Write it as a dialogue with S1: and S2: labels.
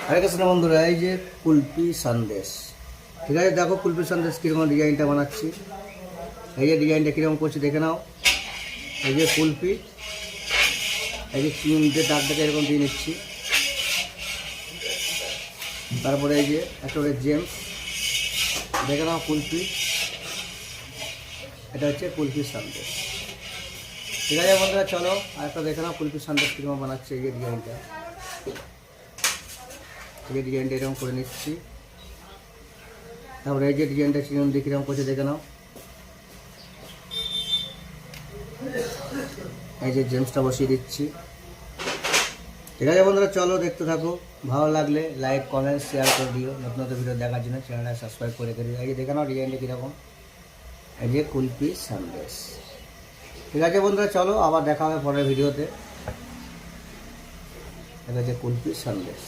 S1: হরে কৃষ্ণ বন্ধুরা, এই যে কুলপি সন্দেশ। ঠিক আছে, দেখো কুলপি সন্দেশ কীরকম ডিজাইনটা বানাচ্ছি। এই যে ডিজাইনটা কীরকম করছি দেখে নাও। এই যে কুলপি, এই যে তিনটে দাগটাকে এরকম দিয়ে নিচ্ছি। তারপরে এই যে একটা জেমস, দেখে নাও কুলপি, এটা হচ্ছে কুলপি সন্দেশ। ঠিক আছে বন্ধুরা, চলো আর একটা দেখে নাও কুলপি সন্দেশ কীরকম বানাচ্ছে। এই যে ডিজাইনটা, এই যে ডিজাইনটা এরকম করে নিচ্ছি। তারপরে এই যে ডিজাইনটা চিরুন দিয়ে কীরকম করছে দেখে নাও। এই যে জেমসটা বসিয়ে দিচ্ছি। ঠিক আছে বন্ধুরা, চলো দেখতে থাকো। ভালো লাগলে লাইক কমেন্ট শেয়ার করে দিও। নতুন নতুন ভিডিও দেখার জন্য চ্যানেলটা সাবস্ক্রাইব করে দিও। এই যে দেখে নাও ডিজাইনটা কীরকম। এই যে কুলপি সন্দেশ। ঠিক আছে বন্ধুরা, চলো আবার দেখা হবে পরের ভিডিওতে। এটা হচ্ছে কুলপি সন্দেশ।